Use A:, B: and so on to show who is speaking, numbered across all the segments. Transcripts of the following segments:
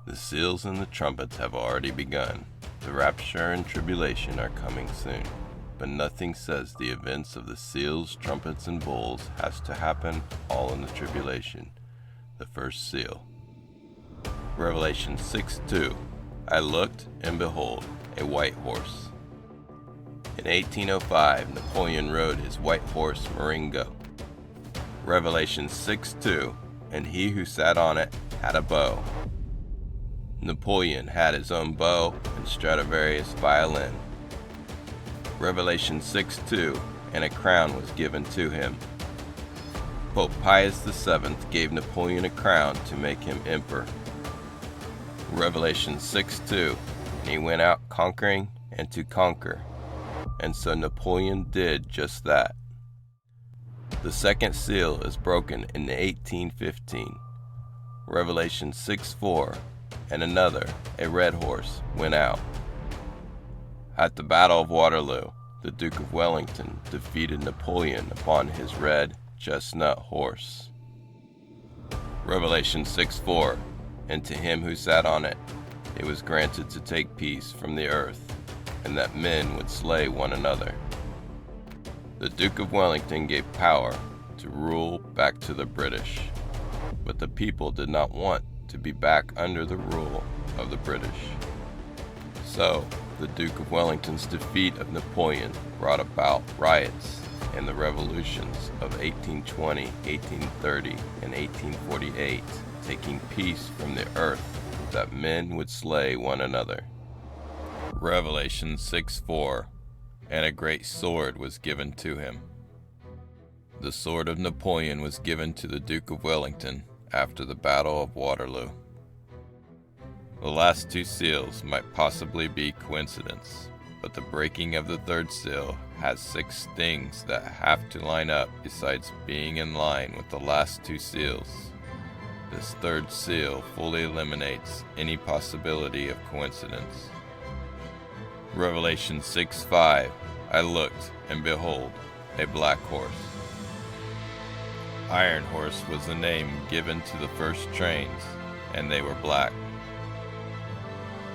A: The seals and the trumpets have already begun. The rapture and tribulation are coming soon. But nothing says the events of the seals, trumpets, and bowls has to happen all in the tribulation. The first seal. Revelation 6:2. I looked, and behold, a white horse. In 1805, Napoleon rode his white horse Marengo. Revelation 6:2. And he who sat on it had a bow. Napoleon had his own bow and Stradivarius violin. Revelation 6:2. And a crown was given to him. Pope Pius VII gave Napoleon a crown to make him emperor. Revelation 6:2. And he went out conquering and to conquer. And so Napoleon did just that. The second seal is broken in 1815. Revelation 6:4. And another, a red horse, went out. At the Battle of Waterloo, the Duke of Wellington defeated Napoleon upon his red chestnut horse. Revelation 6:4. And to him who sat on it, it was granted to take peace from the earth, and that men would slay one another. The Duke of Wellington gave power to rule back to the British, but the people did not want to be back under the rule of the British. So, the Duke of Wellington's defeat of Napoleon brought about riots and the revolutions of 1820, 1830, and 1848, taking peace from the earth that men would slay one another. Revelation 6:4. And a great sword was given to him. The sword of Napoleon was given to the Duke of Wellington after the Battle of Waterloo. The last two seals might possibly be coincidence, but the breaking of the third seal has 6 things that have to line up besides being in line with the last two seals. This third seal fully eliminates any possibility of coincidence. Revelation 6:5. I looked, and behold, a black horse. Iron Horse was the name given to the first trains, and they were black.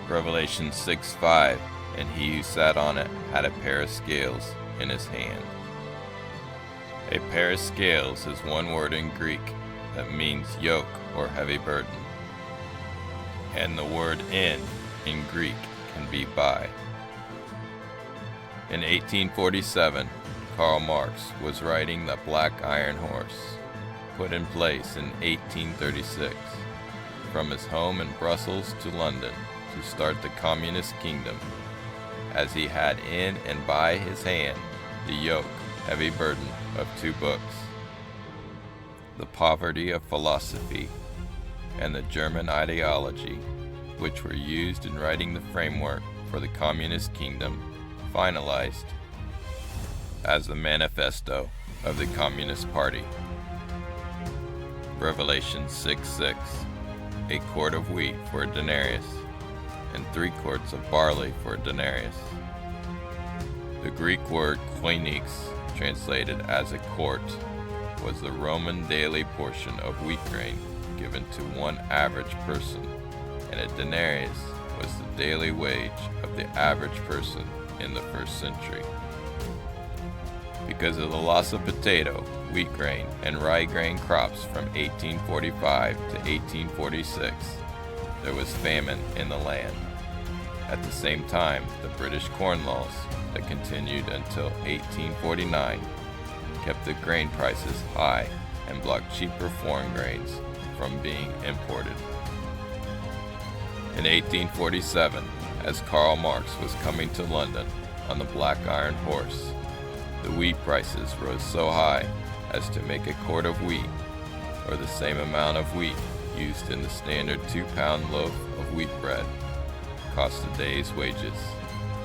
A: Revelation 6:5. And he who sat on it had a pair of scales in his hand. A pair of scales is one word in Greek that means yoke or heavy burden. And the word in Greek can be by. In 1847, Karl Marx was riding the black iron horse, put in place in 1836, from his home in Brussels to London to start the communist kingdom, as he had in and by his hand the yoke, heavy burden of 2 books, The Poverty of Philosophy and the German Ideology, which were used in writing the framework for the communist kingdom, finalized as the manifesto of the Communist Party. Revelation 6:6. A quart of wheat for a denarius, and 3 quarts of barley for a denarius. The Greek word koinix, translated as a quart, was the Roman daily portion of wheat grain given to one average person, and a denarius was the daily wage of the average person in the 1st century. Because of the loss of potato, wheat grain, and rye grain crops from 1845 to 1846, there was famine in the land. At the same time, the British Corn Laws, that continued until 1849, kept the grain prices high and blocked cheaper foreign grains from being imported. In 1847, as Karl Marx was coming to London on the black iron horse, the wheat prices rose so high as to make a quart of wheat, or the same amount of wheat used in the standard 2-pound loaf of wheat bread, cost a day's wages.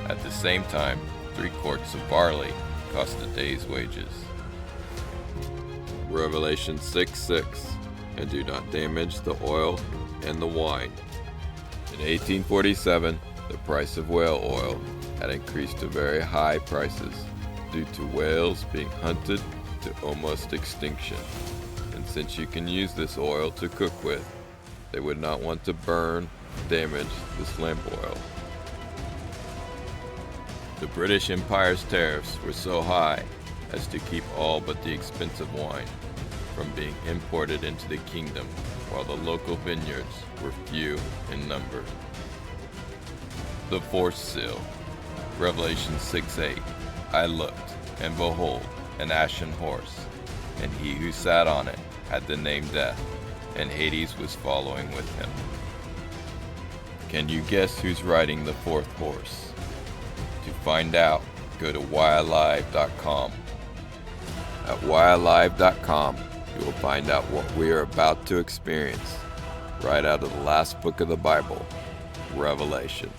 A: At the same time, 3 quarts of barley cost a day's wages. Revelation 6:6. And do not damage the oil and the wine. In 1847, the price of whale oil had increased to very high prices due to whales being hunted to almost extinction. And since you can use this oil to cook with, they would not want to burn damaged with lamp oil. The British Empire's tariffs were so high as to keep all but the expensive wine from being imported into the kingdom, while the local vineyards were few in number. The fourth seal. Revelation 6:8. I looked, and behold, an ashen horse, and he who sat on it had the name Death, and Hades was following with him. Can you guess who's riding the fourth horse? To find out, go to WhyAlive.com. At WhyAlive.com, you will find out what we are about to experience right out of the last book of the Bible, Revelation.